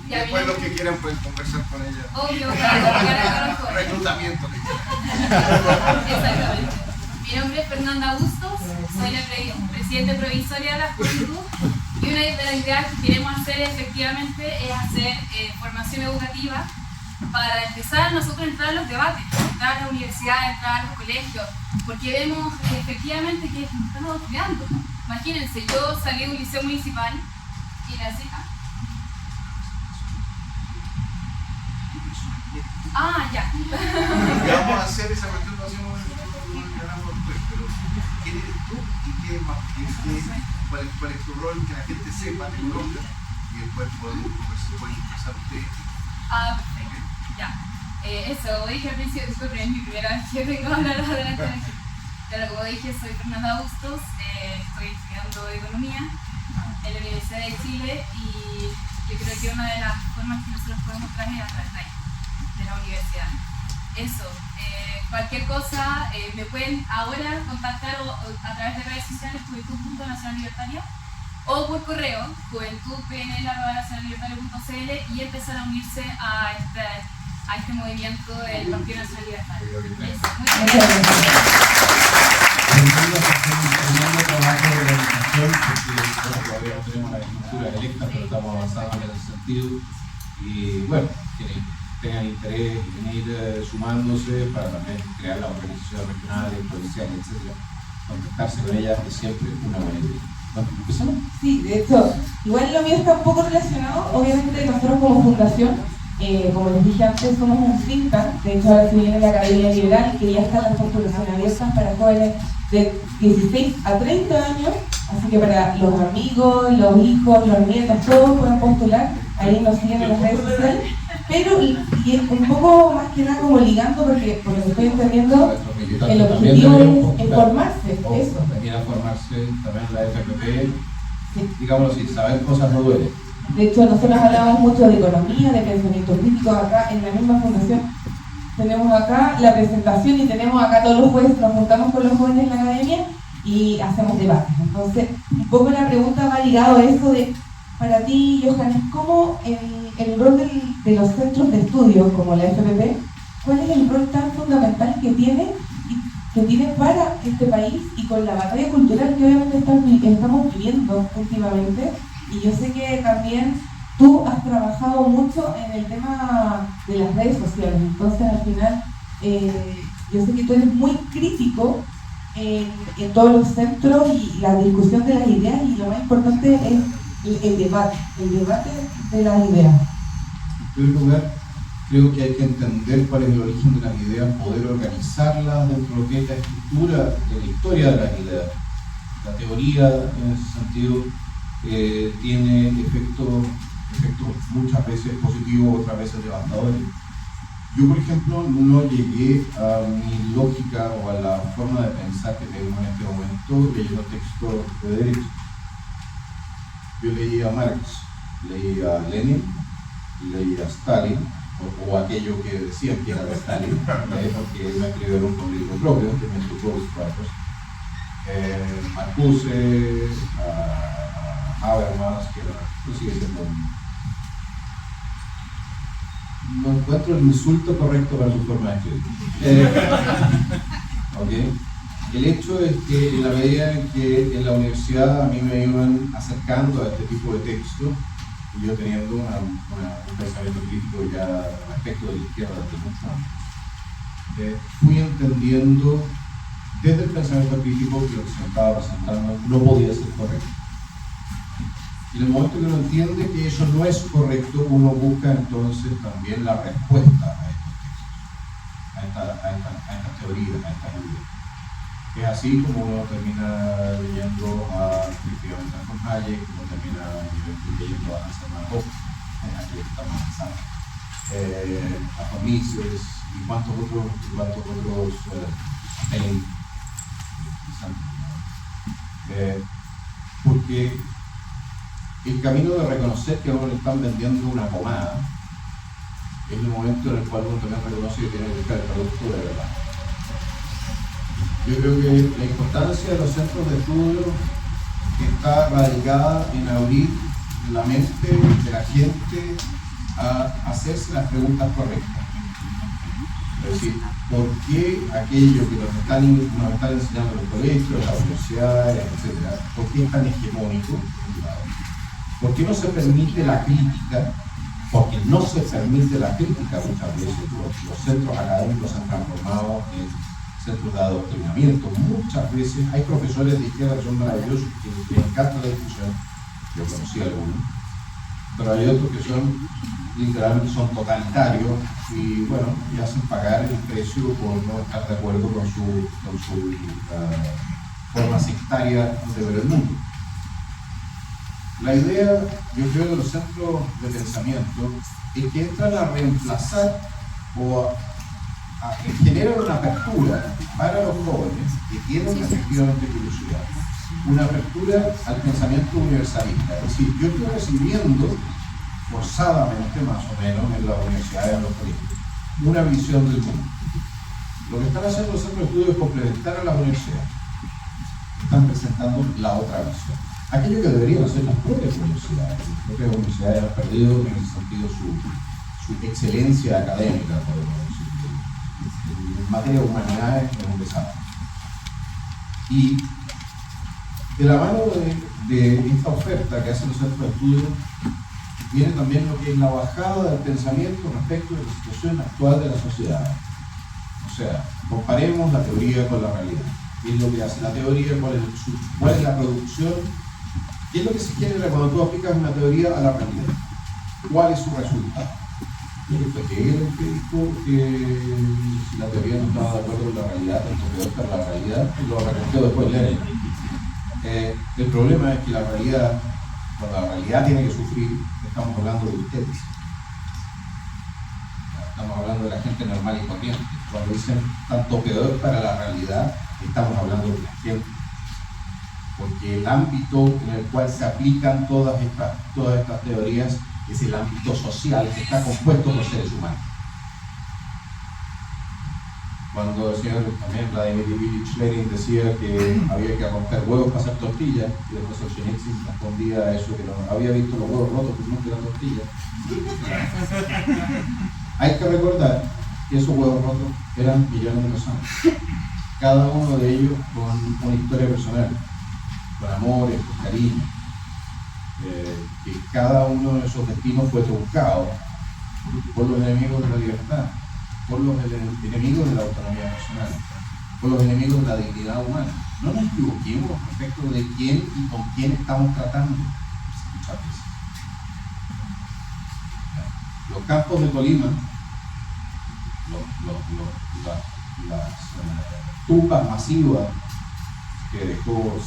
Ya, después los que quieran pueden conversar con ella. Obvio, claro. Reclutamiento. Exactamente. Mi nombre es Fernanda Bustos, soy la presidenta provisoria de la Juventud y una de las ideas que queremos hacer efectivamente es hacer formación educativa para empezar nosotros a entrar a los debates, entrar a la universidad, entrar a los colegios, porque vemos efectivamente que estamos estudiando. Imagínense, yo salí de un liceo municipal y la chica. Ya. ¿Qué vamos a hacer esa cuestión? Lo hacemos pero ¿quién eres tú y qué más? ¿Cuál es tu rol? Que la gente sepa tu nombre y después pueden empezar ustedes. Perfecto. Ya. Eso, como dije al principio, disculpen, es mi primera vez que vengo a hablar delante de la gente. Pero como dije, soy Fernanda Bustos, estoy estudiando Economía en la Universidad de Chile y yo creo que una de las formas que nosotros podemos traer es a través de la universidad. Eso, cualquier cosa me pueden ahora contactar a través de redes sociales juventud.nacionallibertaria o por correo juventud.pnl@nacionallibertario.cl y empezar a unirse a este movimiento del Partido Nacional Libertario. Eso, muy bien. Trabajo de organización, porque todavía no tenemos la estructura electa, pero estamos avanzando en ese sentido. Y bueno, quienes tengan interés en ir sumándose para también crear las organizaciones regionales, provinciales, etc. Contactarse con ellas es siempre una buena idea. ¿Empezamos? Sí, de hecho, igual lo mío está un poco relacionado. Obviamente nosotros como fundación, como les dije antes, somos un think tank. De hecho, ahora se viene la Academia Liberal, que ya están las postulaciones abiertas para jóvenes de 16 a 30 años. Así que para los amigos, los hijos, los nietos, todos pueden postular. Ahí nos siguen en las redes sociales. Pero, y un poco más que nada como ligando, porque por lo que estoy entendiendo, el objetivo es formarse, eso. Venir a formarse también en la FPP, sí. Digámoslo así, saber cosas no duele. De hecho, nosotros hablamos mucho de economía, de pensamiento crítico, acá en la misma fundación. Tenemos acá la presentación y tenemos acá todos los jueves, nos juntamos con los jóvenes en la academia y hacemos debates. Entonces, un poco la pregunta va ligado a eso de, para ti, Johannes, ¿cómo el rol de los centros de estudio, como la FPP, cuál es el rol tan fundamental que tiene para este país y con la batalla cultural que obviamente estamos viviendo últimamente? Y yo sé que también tú has trabajado mucho en el tema de las redes sociales, entonces al final yo sé que tú eres muy crítico en todos los centros y la discusión de las ideas, y lo más importante es el debate de las ideas. En primer lugar, creo que hay que entender cuál es el origen de las ideas, poder organizarlas dentro de lo que es la estructura de la historia de las ideas. La teoría, en ese sentido, tiene efectos muchas veces positivos, otras veces devastadores. Yo, por ejemplo, no llegué a mi lógica o a la forma de pensar que tengo en este momento leyendo textos de derecho. Yo leí a Marx, leí a Lenin, leí a Stalin, o aquello que decían que era de Stalin, porque me escribieron un libro propio, que me tocó los cuatros. Marcuse, a Habermas, que sigue siendo no encuentro el insulto correcto para su forma de escribir. Okay. El hecho es que en la medida en que en la universidad a mí me iban acercando a este tipo de textos, y yo teniendo un pensamiento crítico ya respecto de la izquierda desde mucho antes, fui entendiendo desde el pensamiento crítico que lo que se me estaba presentando no podía ser correcto. Y en el momento que uno entiende que eso no es correcto, uno busca entonces también la respuesta a estos textos, a estas teorías, a estas ideas. Es así como uno termina leyendo efectivamente a von Hayek, uno termina leyendo a Hans Hermann Hoppe, aquí estamos avanzando, a von Mises y cuántos otros porque el camino de reconocer que a uno le están vendiendo una pomada es el momento en el cual uno también reconoce que tiene que buscar el producto de verdad. Yo creo que la importancia de los centros de estudio está radicada en abrir la mente de la gente a hacerse las preguntas correctas. Es decir, ¿por qué aquello que nos están enseñando en los colegios, las universidades, etcétera, por qué es tan hegemónico? ¿Por qué no se permite la crítica? Porque no se permite la crítica muchas veces. Los centros académicos se han transformado en centros de adoctrinamiento. Muchas veces hay profesores de izquierda que son maravillosos, que les encanta la discusión. Yo conocí algunos. Pero hay otros que son, literalmente, son totalitarios y, bueno, y hacen pagar el precio por no estar de acuerdo con su forma sectaria de ver el mundo. La idea, yo creo, de los centros de pensamiento es que entran a reemplazar o a generar una apertura para los jóvenes que tienen efectivamente curiosidad, una apertura al pensamiento universalista. Es decir, yo estoy recibiendo forzadamente, más o menos, en las universidades, en los colegios, una visión del mundo. Lo que están haciendo los centros de estudio es complementar a las universidades. Están presentando la otra visión. Aquello que deberían hacer las propias universidades. Las propias universidades han perdido en ese sentido su excelencia académica, podemos decir. En materia de humanidades es un desastre. Y de la mano de esta oferta que hacen los centros de estudio, viene también lo que es la bajada del pensamiento respecto de la situación actual de la sociedad. O sea, comparemos la teoría con la realidad. ¿Qué es lo que hace la teoría? ¿Cuál es la producción? ¿Qué es lo que se genera cuando tú aplicas una teoría a la realidad? ¿Cuál es su resultado? Porque él dijo que si la teoría no estaba de acuerdo con la realidad, entonces peor para la realidad, y lo recogió después Lenin. El problema es que la realidad, cuando la realidad tiene que sufrir, estamos hablando de ustedes. Estamos hablando de la gente normal y corriente. Cuando dicen tanto peor para la realidad, estamos hablando de la gente. Porque el ámbito en el cual se aplican todas estas teorías es el ámbito social que está compuesto por seres humanos. Cuando el señor también Vladimir Ilyich Lenin decía que había que romper huevos para hacer tortillas, y después Solzhenitsyn respondía a eso, que no había visto los huevos rotos, pero no que la tortilla. Hay que recordar que esos huevos rotos eran millones de personas, cada uno de ellos con una historia personal, con amores, con cariño, que cada uno de esos destinos fue truncado por los enemigos de la libertad, por los enemigos de la autonomía nacional, por los enemigos de la dignidad humana. No nos equivoquemos respecto de quién y con quién estamos tratando muchas veces. Los campos de Tolima, las tumbas masivas que dejó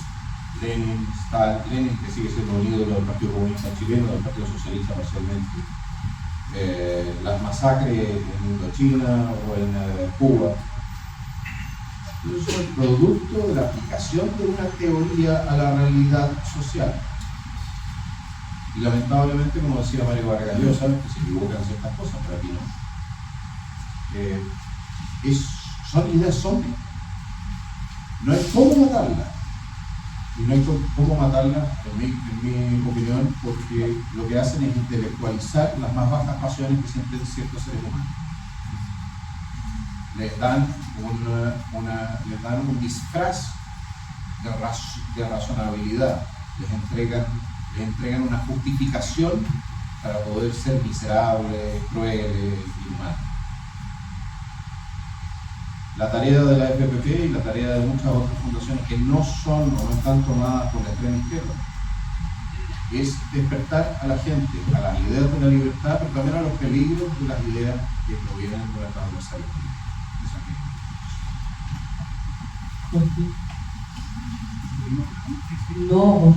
Lenin, Stalin, que sigue siendo un ídolo del Partido Comunista Chileno, del Partido Socialista parcialmente, las masacres en Indochina o en Cuba, eso es el producto de la aplicación de una teoría a la realidad social. Y lamentablemente, como decía Mario Vargas Llosa, que se equivocan en ciertas cosas, pero aquí no. Son ideas zombies. No hay cómo matarlas. Y no hay cómo matarlas, en mi opinión, porque lo que hacen es intelectualizar las más bajas pasiones que sienten ciertos seres humanos. Les dan un disfraz de razonabilidad, les entregan una justificación para poder ser miserables, crueles, inhumanos. La tarea de la FPP y la tarea de muchas otras fundaciones que no son o no están tomadas por la extrema izquierda es despertar a la gente a las ideas de la libertad, pero también a los peligros de las ideas que provienen de la transversalidad. No, no.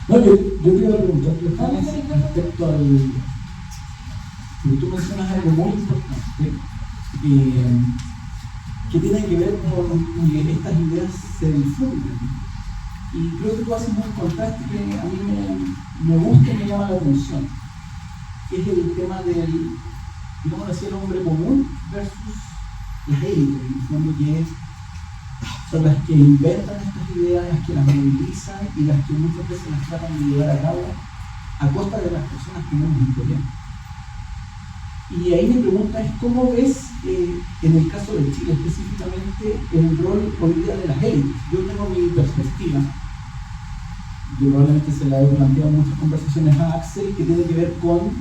No, yo te iba a preguntar respecto al... Porque tú mencionas algo muy importante que tiene que ver con que estas ideas se difunden. Y creo que tú haces un contraste que a mí me gusta y me llama la atención, que es el tema del, digamos así, el hombre común versus las élites, en el fondo, que es son las que inventan estas ideas, las que las movilizan y las que muchas veces las tratan de llevar a cabo a costa de las personas comunes y corrientes. Y ahí mi pregunta es, ¿cómo ves, en el caso de Chile específicamente, el rol hoy día de las élites? Yo tengo mi perspectiva, yo probablemente se la he planteado en muchas conversaciones a Axel, que tiene que ver con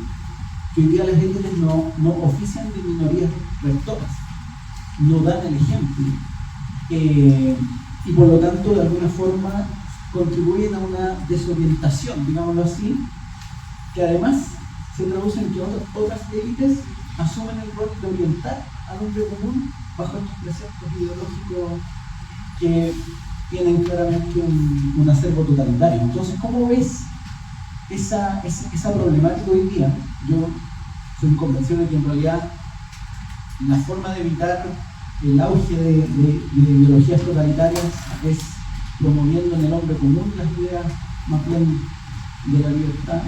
que hoy día las élites no ofician de minorías rectoras, no dan el ejemplo, y por lo tanto de alguna forma contribuyen a una desorientación, digámoslo así, que además se traduce en que otras élites asumen el rol de orientar al hombre común bajo estos preceptos ideológicos que tienen claramente un acervo totalitario. Entonces, ¿cómo ves esa problemática hoy día? Yo soy convencido de que en realidad la forma de evitar el auge de ideologías totalitarias es promoviendo en el hombre común las ideas más bien de la libertad.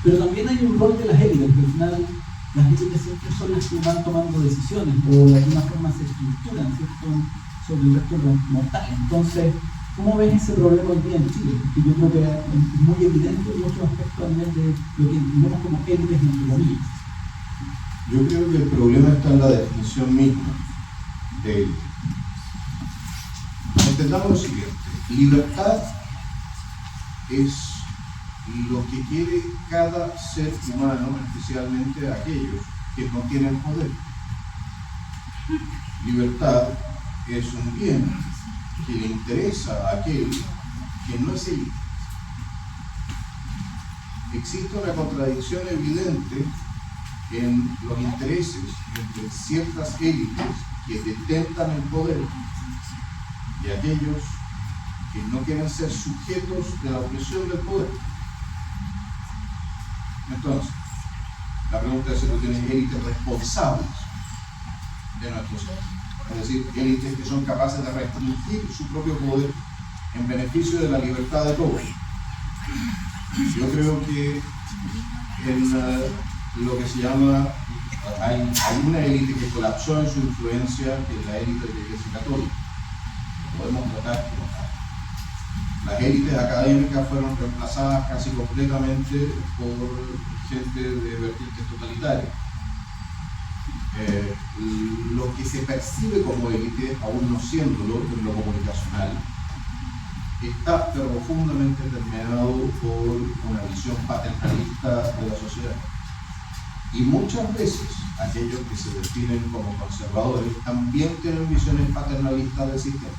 Pero también hay un rol de las élites, porque al final las élites siempre son las que van tomando decisiones o de alguna forma se estructuran, ¿cierto?, sobre el resto de los mortales. Entonces, ¿cómo ves ese problema hoy día en Chile? Porque yo creo que es muy evidente en muchos aspectos a nivel de lo que vemos como élites entre comillas. Yo creo que el problema está en la definición misma de élite. Entendamos lo siguiente: libertad es lo que quiere cada ser humano, especialmente aquellos que no tienen poder. Libertad es un bien que le interesa a aquel que no es élite. Existe una contradicción evidente en los intereses entre ciertas élites que detentan el poder y aquellos que no quieren ser sujetos de la opresión del poder. Entonces, la pregunta es si tú tienes élites responsables de nuestro ser, es decir, élites que son capaces de restringir su propio poder en beneficio de la libertad de todos. Yo creo que en lo que se llama, hay una élite que colapsó en su influencia, que es la élite de la Iglesia Católica. Podemos tratar como tal. Las élites académicas fueron reemplazadas casi completamente por gente de vertientes totalitarias. Lo que se percibe como élite, aún no siéndolo en lo comunicacional, está profundamente permeado por una visión paternalista de la sociedad. Y muchas veces aquellos que se definen como conservadores también tienen visiones paternalistas del sistema.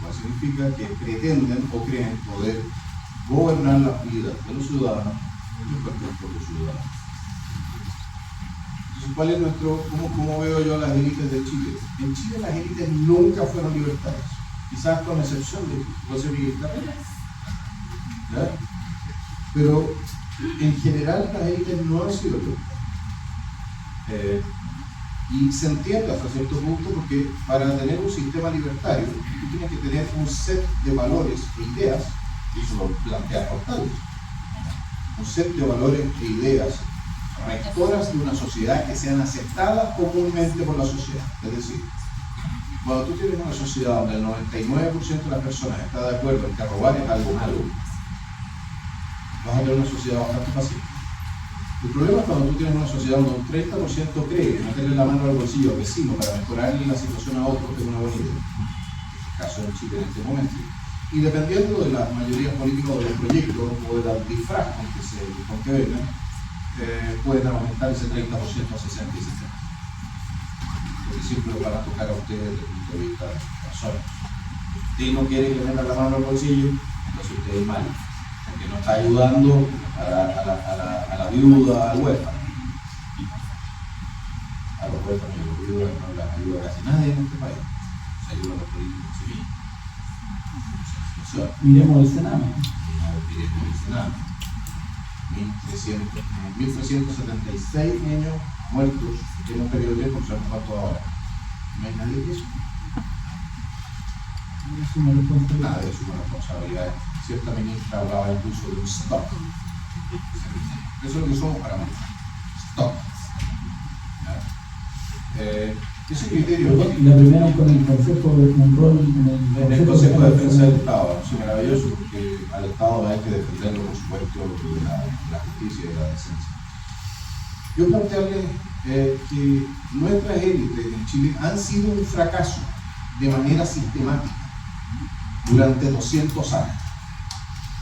Lo que significa que pretenden o creen poder gobernar las vidas de los ciudadanos y los propios ciudadanos. Entonces, ¿cuál es cómo veo yo a las élites de Chile? En Chile las élites nunca fueron libertarias, quizás con excepción de José Miguel Carrera. ¿Ya? Pero en general las élites no han sido libertarias. Y se entiende hasta cierto punto porque para tener un sistema libertario tú tienes que tener un set de valores e ideas, y eso lo plantea Portales, un set de valores e ideas rectoras de una sociedad que sean aceptadas comúnmente por la sociedad. Es decir, cuando tú tienes una sociedad donde el 99% de las personas está de acuerdo en que robar es algo malo, vas a tener una sociedad bastante pacífica. El problema es cuando tú tienes una sociedad donde un 30% cree que meterle la mano al bolsillo al vecino para mejorarle la situación a otro es una buena idea. Es el caso de Chile en este momento. Y dependiendo de las mayorías políticas de los proyectos o del disfraz con que vengan, pueden aumentar ese 30% a 60 y 70. Porque siempre lo van a tocar a ustedes desde el punto de vista personal. Si usted no quiere que le metan la mano al bolsillo, entonces usted es malo, porque no está ayudando a la viuda, al huérfano. A los huérfanos y a los viudas no les ayuda casi nadie en este país. Se ayuda a los políticos civiles. Miremos el Sename. Miremos el Sename. 1.376 niños muertos en un periodo de tiempo, que son cuántos ahora. No hay nadie que eso. Nadie asume responsabilidad. Cierta ministra hablaba incluso de un stop. Eso es lo que somos para mí. Stop. Ese criterio La primera con el Consejo, un rol en el Consejo de Defensa del Estado, es maravilloso porque al Estado hay que defenderlo, por supuesto, de la justicia y de la decencia. Yo plantearles que nuestras élites en Chile han sido un fracaso de manera sistemática durante 200 años.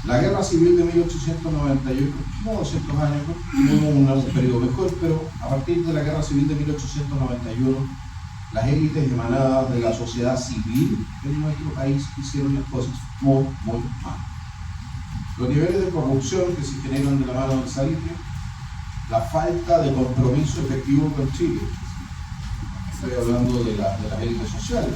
La guerra civil de 1898, no 200 años, hubo un periodo mejor, pero a partir de la guerra civil de 1891, las élites emanadas de la sociedad civil en nuestro país hicieron las cosas muy, muy mal. Los niveles de corrupción que se generan de la mano del salitre, la falta de compromiso efectivo con Chile, estoy hablando de las élites sociales,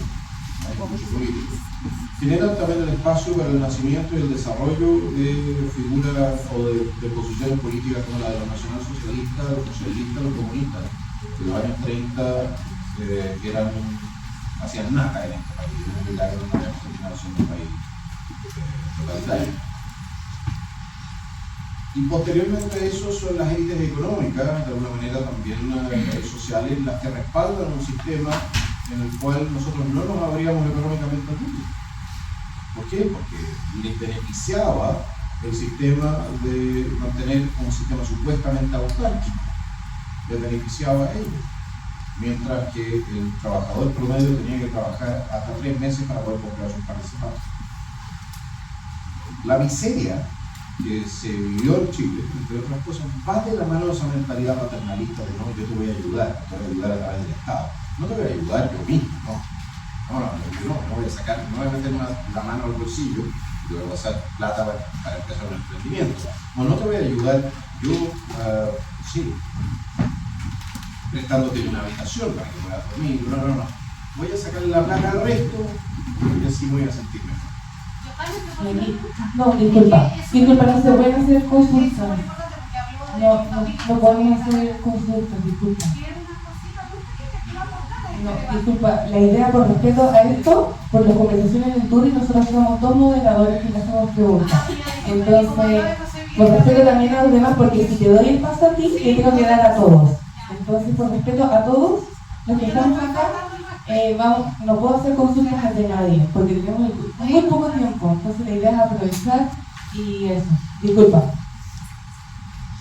generan también el espacio para el nacimiento y el desarrollo de figuras o de posiciones políticas como la de los nacionalsocialistas, los socialistas, los comunistas, que en los años 30 hacían nada en este país, era un milagro que no habíamos terminado siendo un país totalitario. Y posteriormente a eso son las élites económicas, de alguna manera también sociales, las que respaldan un sistema en el cual nosotros no nos abríamos económicamente al mundo. ¿Por qué? Porque les beneficiaba el sistema de mantener un sistema supuestamente autárquico, les beneficiaba a ellos, mientras que el trabajador promedio tenía que trabajar hasta 3 meses para poder comprar sus panes y zapatos. La miseria que se vivió en Chile, entre otras cosas, va de la mano de esa mentalidad paternalista de no, yo te voy a ayudar a través del Estado. No te voy a ayudar yo mismo, no voy a sacar, no voy a meter la mano al bolsillo y te voy a pasar plata para empezar un emprendimiento. No te voy a ayudar yo, prestándote una habitación para que puedas dormir, no. Voy a sacarle la plata al resto y así voy a sentir mejor. No, disculpa, no se pueden hacer consultas. No pueden hacer consultas, disculpa. No, disculpa, la idea con respeto a esto, por las conversaciones en el tour y nosotros somos 2 moderadores que le hacemos preguntas. Entonces, por respeto también a los demás, porque si te doy el paso a ti, te tengo que dar a todos. Entonces, por respeto a todos los que estamos acá, no puedo hacer consultas ante nadie, porque tenemos muy poco tiempo. Entonces, la idea es aprovechar y eso. Disculpa.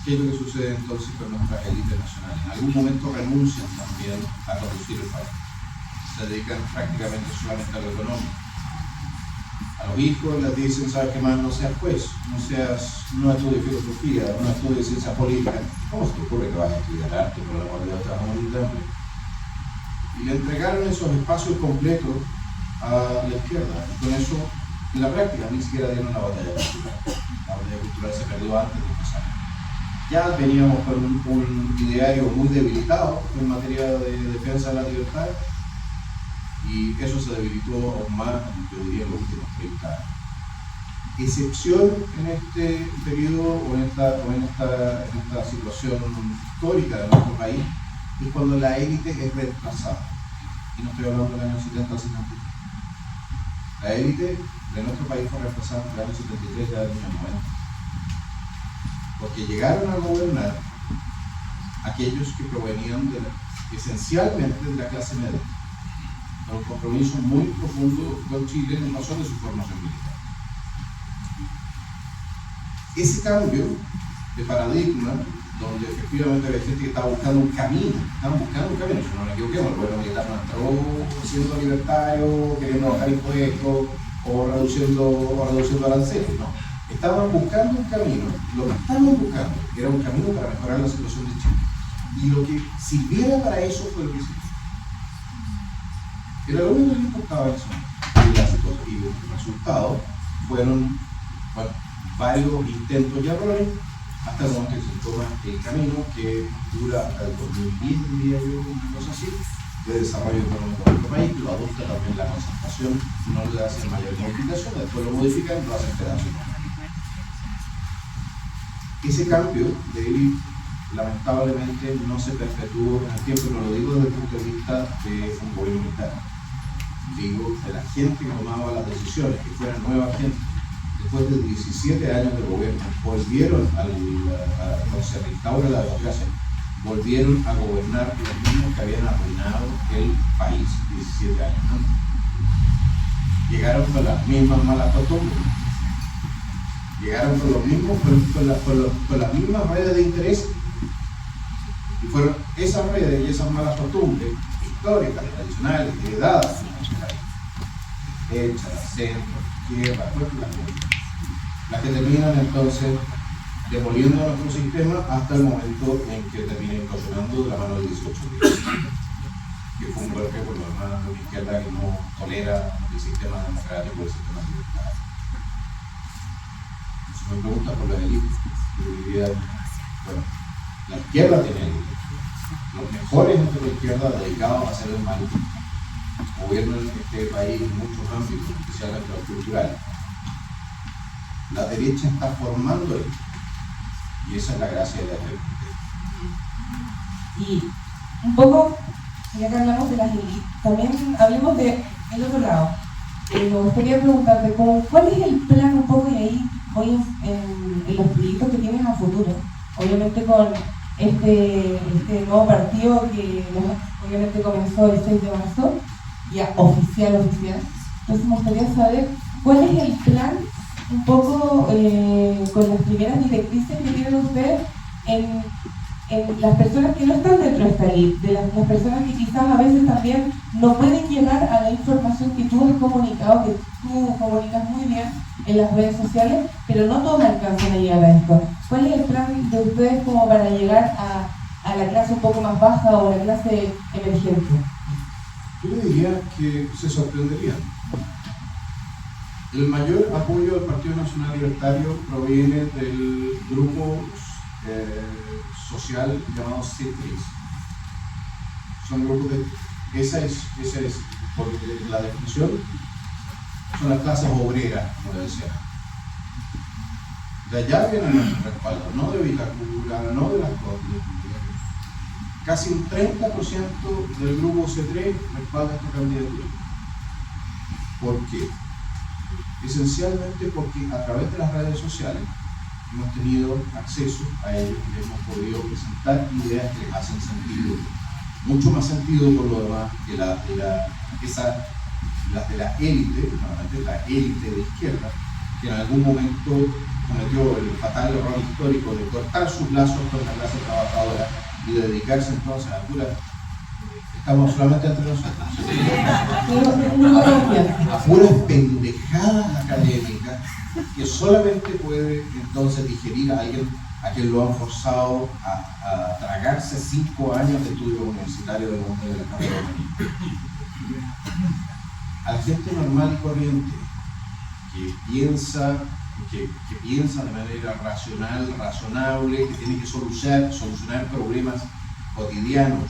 ¿Qué es lo que sucede entonces con nuestras élites nacionales? En algún momento renuncian también a conducir el país. Se dedican prácticamente solamente a lo económico. A los hijos les dicen, ¿sabes qué más? No seas juez, no estudies filosofía, no estudies ciencia política. ¿Cómo se te ocurre que vas a estudiar arte? Por la cual te vas a morir de hambre. Y le entregaron esos espacios completos a la izquierda. Y con eso, en la práctica, ni siquiera dieron la batalla cultural. La batalla cultural se perdió antes de empezar. Ya veníamos con un ideario muy debilitado en materia de defensa de la libertad y eso se debilitó aún más, yo diría, en los últimos 30 años. Excepción en este periodo o en esta situación histórica de nuestro país es cuando la élite es reemplazada. Y no estoy hablando del año 70 al 73. La élite de nuestro país fue reemplazada entre el año 73 y el año 90. Porque llegaron a gobernar aquellos que provenían esencialmente de la clase media, con un compromiso muy profundo con Chile en razón de su formación militar. Ese cambio de paradigma, donde efectivamente había gente que estaba buscando un camino, si no me equivoquemos, el gobierno militar no entró siendo libertario, queriendo bajar impuestos o reduciendo aranceles, no. Estaban buscando un camino, lo que estaban buscando era un camino para mejorar la situación de Chile. Y lo que sirviera para eso fue lo que sirvió. Era lo único que importaba eso. Y los resultados fueron varios intentos y errores, hasta el momento que se toma el camino que dura hasta el 2010, diría yo, una cosa así, de desarrollo económico de nuestro país, que lo adopta también la concertación, no le hacen mayor modificación, después lo modifican, lo hacen pedazos. Ese cambio de élite lamentablemente no se perpetuó en el tiempo, no lo digo desde el punto de vista de un gobierno militar, digo de la gente que tomaba las decisiones, que fuera nueva gente. Después de 17 años de gobierno, volvieron cuando se restaura la democracia, volvieron a gobernar los mismos que habían arruinado el país 17 años antes. Llegaron con las mismas malas costumbres, llegaron con los mismos, con las mismas redes de interés, y fueron esas redes y esas malas costumbres históricas, tradicionales, heredadas, hechas, centro, izquierda, las que terminan entonces demoliendo nuestro sistema hasta el momento en que termina incursionando de la mano del 18 días, que fue un golpe por lo demás de una izquierda que no tolera el sistema democrático, el sistema libertario. Si me preguntan por las élites, yo diría, bueno, la izquierda tiene élites. Los mejores entre la izquierda dedicados a hacer el mal gobiernan este país en muchos ámbitos, especialmente los culturales. La derecha está formando élites. Y esa es la gracia de la gente. Y un poco, ya que hablamos de las élites, también hablemos del otro lado. Me gustaría preguntarte, ¿cuál es el plan un poco, y ahí voy en los proyectos que tienes a futuro? Obviamente con este nuevo partido que obviamente comenzó el 6 de marzo, ya oficial. Entonces me gustaría saber cuál es el plan un poco con las primeras directrices que tienen ustedes en las personas que no están dentro de esta élite, de las personas que quizás a veces también no pueden llegar a la información que tú has comunicado, que tú comunicas muy bien en las redes sociales, pero no todos alcanzan a llegar a esto. ¿Cuál es el plan de ustedes como para llegar a la clase un poco más baja o a la clase emergente? Yo le diría que se sorprenderían. El mayor apoyo del Partido Nacional Libertario proviene del grupo social llamado C3. Son grupos de... Esa es porque la definición son las clases obreras, como le decía. De allá vienen nuestros respaldos, no de Vitacura, no de las Condes. Casi un 30% del grupo C3 respalda esta candidatura. ¿Por qué? Esencialmente porque a través de las redes sociales hemos tenido acceso a ellos y hemos podido presentar ideas que les hacen sentido, mucho más sentido por lo demás que las de la élite, normalmente la élite de izquierda, que en algún momento cometió el fatal error histórico de cortar sus lazos con la clase trabajadora y de dedicarse entonces a pura... Estamos solamente entre nosotros. A puras pendejadas académicas que solamente puede entonces digerir a alguien a quien lo han forzado a tragarse 5 años de estudio universitario de la carrera. A la gente normal y corriente que piensa de manera racional, razonable, que tiene que solucionar problemas cotidianos,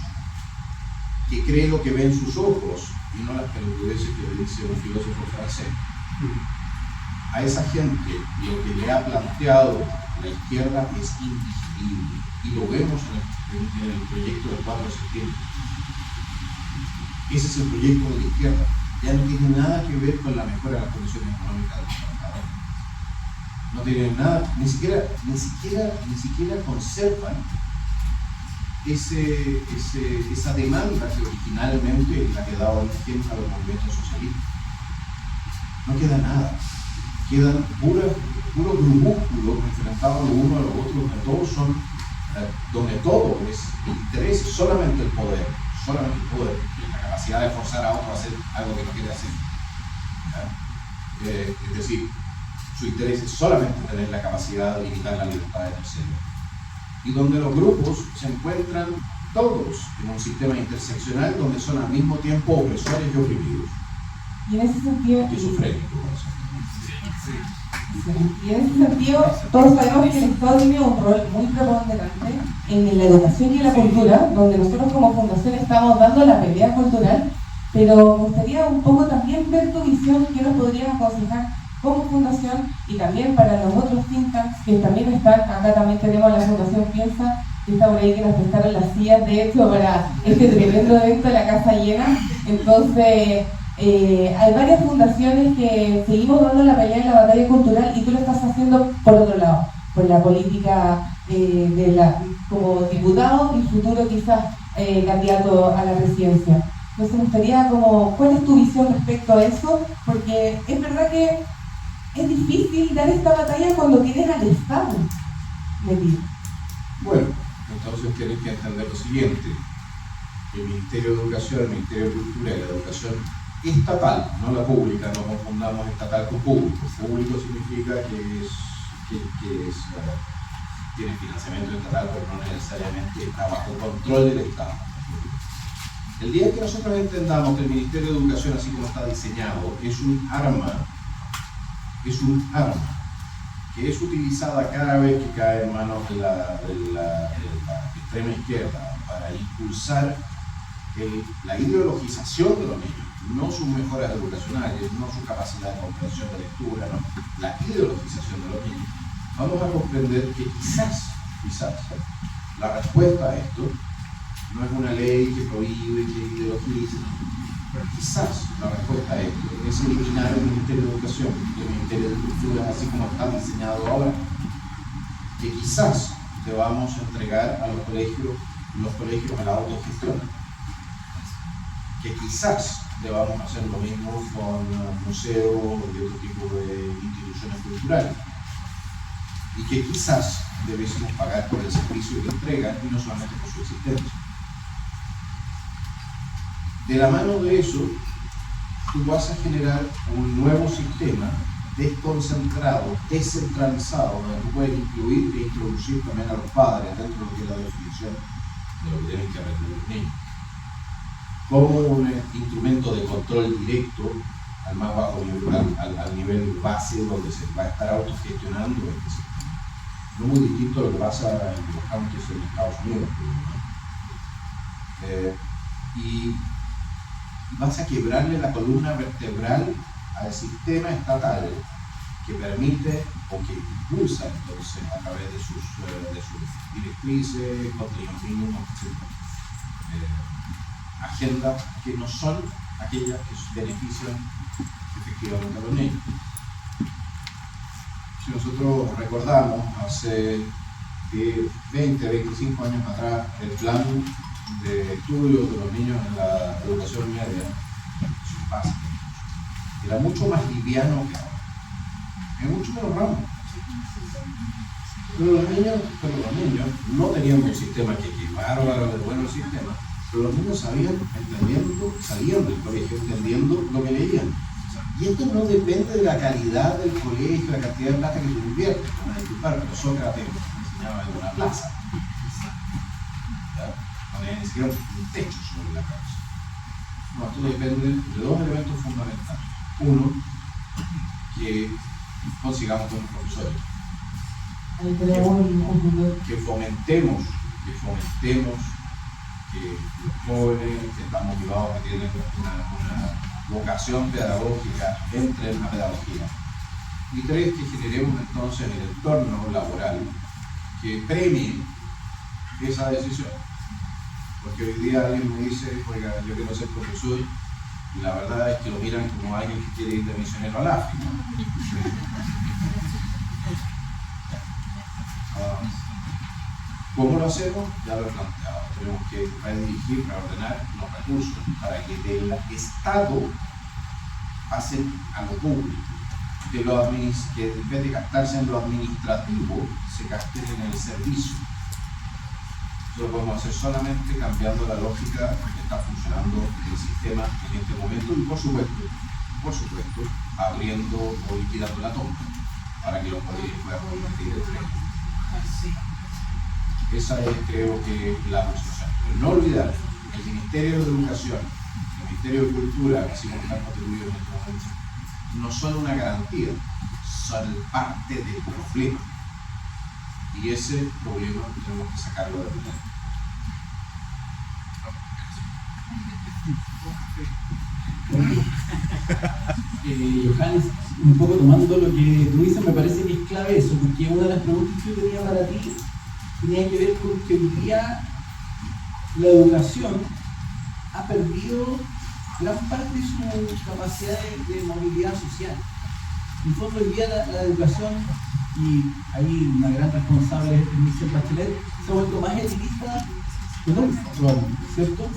que cree lo que ve en sus ojos y no las pelotudeces que le dice un filósofo francés. A esa gente lo que le ha planteado la izquierda es indigerible y lo vemos en el proyecto del 4 de septiembre. Ese es el proyecto de la izquierda. Ya no tiene nada que ver con la mejora de las condiciones económicas de los trabajadores. No tiene nada, ni siquiera conservan esa demanda que originalmente la que daba origen a los movimientos socialistas. No queda nada, quedan puros grupúsculos enfrentados los unos a los otros, donde todo es interés, solamente el poder, la capacidad de forzar a otro a hacer algo que no quiere hacer. Es decir, su interés es solamente tener la capacidad de limitar la libertad de terceros. Y donde los grupos se encuentran todos en un sistema interseccional donde son al mismo tiempo opresores y oprimidos. Y en ese sentido, todos sabemos que el Estado tiene un rol muy preponderante en la educación y en la cultura, donde nosotros como fundación estamos dando la pelea cultural, pero me gustaría un poco también ver tu visión, qué nos podrías aconsejar como fundación y también para los otros think tanks que también están. Acá también tenemos la Fundación Piensa, que está por ahí, que nos prestaron las sillas de hecho para este tremendo evento de la casa llena. Entonces hay varias fundaciones que seguimos dando la pelea en la batalla cultural y tú lo estás haciendo por otro lado, por la política como diputado y futuro quizás candidato a la presidencia. Entonces me gustaría como, ¿cuál es tu visión respecto a eso? Porque es verdad que es difícil dar esta batalla cuando tienes al Estado metido. Bueno, entonces tienes que entender lo siguiente. El Ministerio de Educación, el Ministerio de Cultura y la educación estatal, no la pública, no confundamos estatal con público. Público significa que tiene financiamiento estatal, pero no necesariamente está bajo control del Estado. El día que nosotros entendamos que el Ministerio de Educación, así como está diseñado, es un arma que es utilizada cada vez que cae en manos de la extrema izquierda para impulsar la ideologización de los niños, no sus mejoras educacionales, no su capacidad de comprensión de lectura, no, la ideologización de los niños, vamos a comprender que quizás la respuesta a esto no es una ley que prohíbe, que ideologice, pero quizás la respuesta a esto es eliminar el Ministerio de Educación, el Ministerio de Cultura, así como está diseñado ahora, que quizás debamos entregar a los colegios a la autogestión, que quizás debamos hacer lo mismo con museos y otro tipo de instituciones culturales, y que quizás debésemos pagar por el servicio que entregan y no solamente por su existencia. De la mano de eso, tú vas a generar un nuevo sistema desconcentrado, descentralizado, donde tú puedes incluir e introducir también a los padres dentro de lo que es la definición de lo que tienen que aprender los niños, como un instrumento de control directo al más bajo nivel, al nivel base, donde se va a estar autogestionando este sistema. No muy distinto a lo que pasa en los counties en Estados Unidos, y vas a quebrarle la columna vertebral al sistema estatal que permite o que impulsa entonces a través de sus directrices, contenidos mínimos, agendas que no son aquellas que benefician efectivamente a los niños. Si nosotros recordamos hace 20, 25 años atrás el plan de estudios de los niños en la educación media, su base, era mucho más liviano que ahora. Es mucho menos ramo. Pero los niños, no teniendo un sistema que bárbaro de bueno el sistema, pero los niños salían del colegio entendiendo lo que leían. Y esto no depende de la calidad del colegio, la cantidad de plata que tú inviertes. Para disculpar, pero Sócrates enseñaba en una plaza. No tenía ni siquiera un techo sobre la cabeza. No, esto depende de dos elementos fundamentales. Uno, que consigamos buenos profesores. Que fomentemos que los jóvenes que están motivados, que tienen una vocación pedagógica, entren en la pedagogía. Y tres, que generemos entonces en el entorno laboral que premie esa decisión. Porque hoy día alguien me dice, oiga, yo quiero ser profesor, y la verdad es que lo miran como alguien que quiere ir de misionero al África. ¿Cómo lo hacemos? Ya lo he planteado. Tenemos que redirigir, reordenar los recursos para que del Estado pasen a lo público, que en vez de gastarse en lo administrativo, se gasten en el servicio. Eso lo podemos hacer solamente cambiando la lógica que está funcionando el sistema en este momento y por supuesto, abriendo o liquidando la toma para que los poderes puedan competir entre ellos. Esa es, creo que, la posición. Pero no olvidar que el Ministerio de Educación, el Ministerio de Cultura, que hicimos tan contribuidos en este momento, no son una garantía, son parte del problema. Y ese problema tenemos que sacarlo de la Johannes, un poco tomando lo que tú dices, me parece que es clave eso, porque una de las preguntas que yo tenía para ti tenía que ver con que hoy día la educación ha perdido gran parte de su capacidad de movilidad social. En el fondo, hoy día la educación, y ahí una gran responsable es Michelle Bachelet, se ha vuelto más elitista que nunca, probablemente, ¿cierto?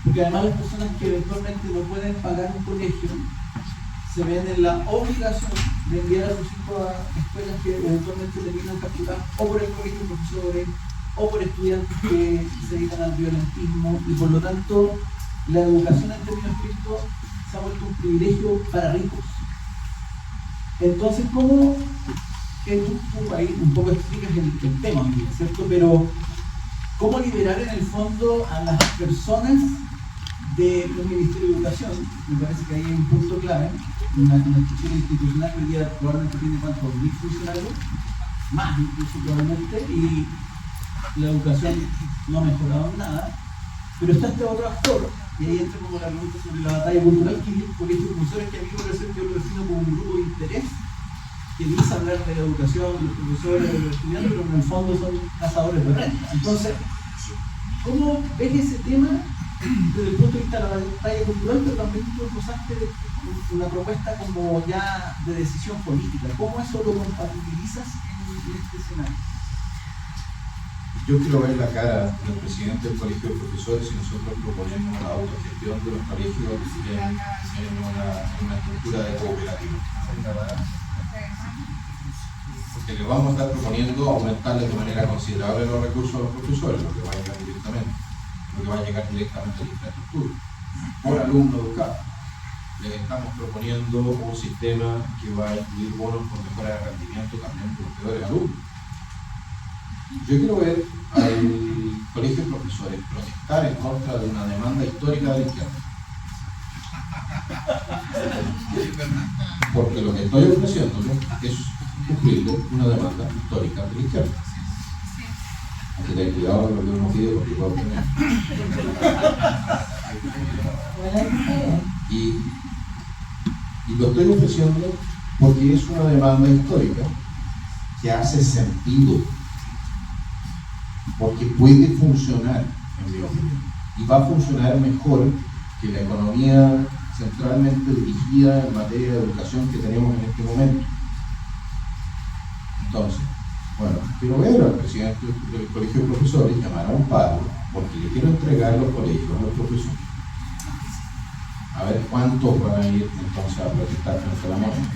Porque además las personas que eventualmente no pueden pagar un colegio se ven en la obligación de enviar a sus hijos a escuelas que eventualmente terminan capturadas o por el colegio de profesores o por estudiantes que se dedican al violentismo, y por lo tanto la educación en términos estrictos se ha vuelto un privilegio para ricos. Entonces, ¿cómo que tú ahí un poco explicas el tema, ¿cierto? Pero ¿cómo liberar en el fondo a las personas del Ministerio de Educación? Me parece que ahí hay un punto clave, una institución institucional que hoy día probablemente tiene ¿cuántos? 1000 funcionarios, más incluso probablemente, y la educación no ha mejorado en nada, pero está este otro actor, y ahí entra como la pregunta sobre la batalla cultural, que es el colegio de profesores, que a mí me parece que yo lo defino como un grupo de interés que dice hablar de la educación, de los profesores, de los estudiantes, pero en el fondo son cazadores de renta. Entonces, ¿cómo ves ese tema desde el punto de vista de la batalla cultural, pero también tú esbozaste una propuesta como ya de decisión política? ¿Cómo eso lo compatibilizas en este escenario? Yo quiero ver la cara del presidente del Colegio de Profesores si nosotros proponemos la autogestión de los colegios en una estructura de cooperativa. Porque le vamos a estar proponiendo aumentarles de manera considerable los recursos a los profesores, lo que va a llegar directamente, lo que va a llegar directamente a la infraestructura, por alumno educado. Les estamos proponiendo un sistema que va a incluir bonos por mejora de rendimiento también de los peores alumnos. Yo quiero ver al Colegio de Profesores protestar en contra de una demanda histórica de la izquierda. Porque lo que estoy ofreciéndole es cumplirle una demanda histórica de la izquierda. Hay que tener cuidado con lo que uno pide porque puede obtener. Y lo estoy ofreciendo porque es una demanda histórica que hace sentido, porque puede funcionar, en mi opinión, y va a funcionar mejor que la economía centralmente dirigida en materia de educación que tenemos en este momento. Entonces, bueno, quiero ver al presidente del Colegio de Profesores llamar a un paro porque le quiero entregar los colegios a los profesores. A ver cuántos van a ir entonces a protestar frente a la moneda.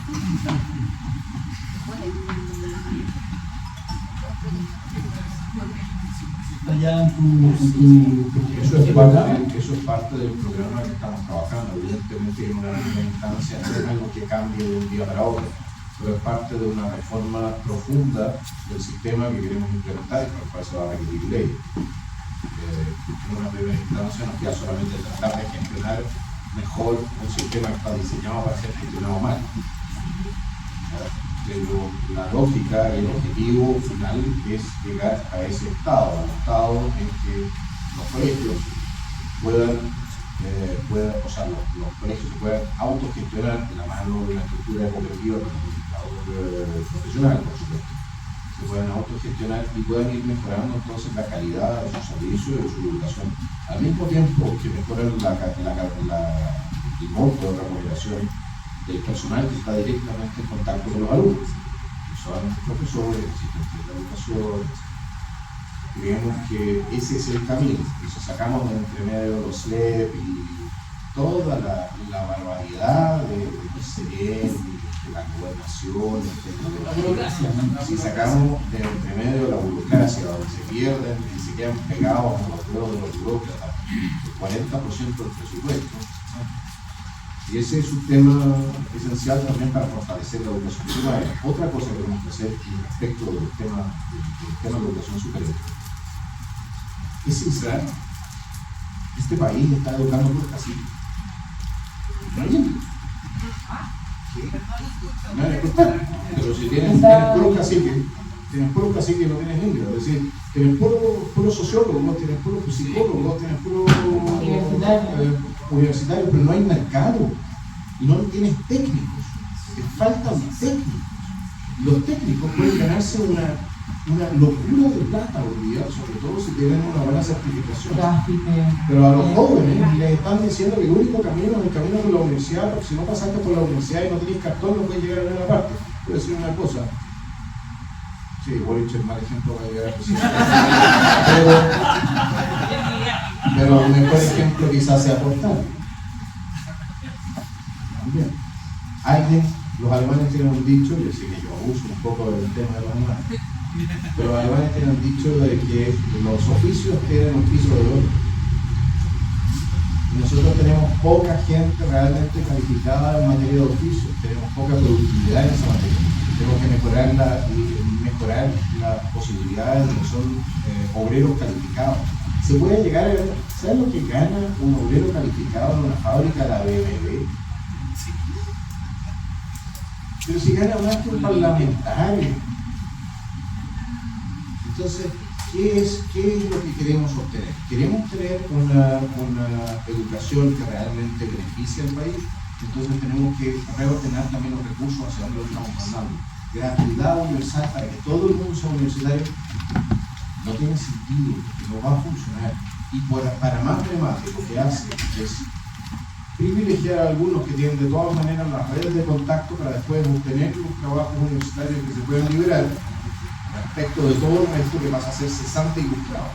Eso es parte del programa que estamos trabajando. Evidentemente en una primera instancia no es algo que cambie de un día para otro, pero es parte de una reforma profunda del sistema que queremos implementar y para el cual se va a requerir ley. En una primera instancia no queda solamente tratar de gestionar mejor un sistema que está diseñado para ser gestionado mal. Pero la lógica y el objetivo final es llegar a ese estado, al estado en que los colegios puedan, o sea, los colegios se puedan autogestionar de la mano de una estructura cooperativa con un indicador profesional, por supuesto. Se puedan autogestionar y puedan ir mejorando entonces la calidad de su servicio y de su educación. Al mismo tiempo que mejoran el monto de remuneración del personal que está directamente en contacto con los alumnos, que son profesores, asistentes de la educación. Creemos que ese es el camino, y si sacamos de entre medio los SLEP y toda la barbaridad de CEREN, de la gobernación, de la burocracia, si sacamos de entre medio la burocracia, donde se pierden y se quedan pegados a los dedos de los burócratas el 40% del presupuesto, y ese es un tema esencial también para fortalecer la educación primaria. Otra cosa que tenemos que hacer respecto del tema de educación superior es sincero. Este país está educando por caciques. No hay indio. Pero si tienes puros caciques y no tienes indio, es decir, tienes puro sociólogo, tienes puro psicólogo, tienes puro universitario, pero no hay mercado y no tienes técnicos, te faltan técnicos. Los técnicos pueden ganarse una locura de plata hoy día, sobre todo si tienen una buena certificación. Pero a los jóvenes les están diciendo que el único camino es el camino de la universidad, porque si no pasaste por la universidad y no tenés cartón no puedes llegar a ninguna parte. Voy a decir una cosa, Sí, Boric es mal ejemplo para llegar a presidente. Pero el mejor ejemplo quizás sea Portal. También. Los alemanes tienen un dicho, y así que yo abuso un poco del tema de los alemanes, pero los alemanes tienen un dicho de que los oficios tienen un piso de oro. Y nosotros tenemos poca gente realmente calificada en materia de oficios, tenemos poca productividad en esa materia. Tenemos que mejorar las posibilidades de que son obreros calificados. Se puede llegar a ver, ¿sabes lo que gana un obrero calificado en una fábrica de la BMW? Pero si gana más que un parlamentario. Entonces, ¿qué es lo que queremos obtener? Queremos tener una educación que realmente beneficie al país. Entonces tenemos que reordenar también los recursos hacia donde lo estamos mandando. Gratuidad universal para que todo el mundo sea universitario no tiene sentido, no va a funcionar. Y para más remate, lo que hace es privilegiar a algunos que tienen de todas maneras las redes de contacto para después obtener los trabajos universitarios que se pueden liberar respecto de todo el resto que pasa a ser cesante y frustrado.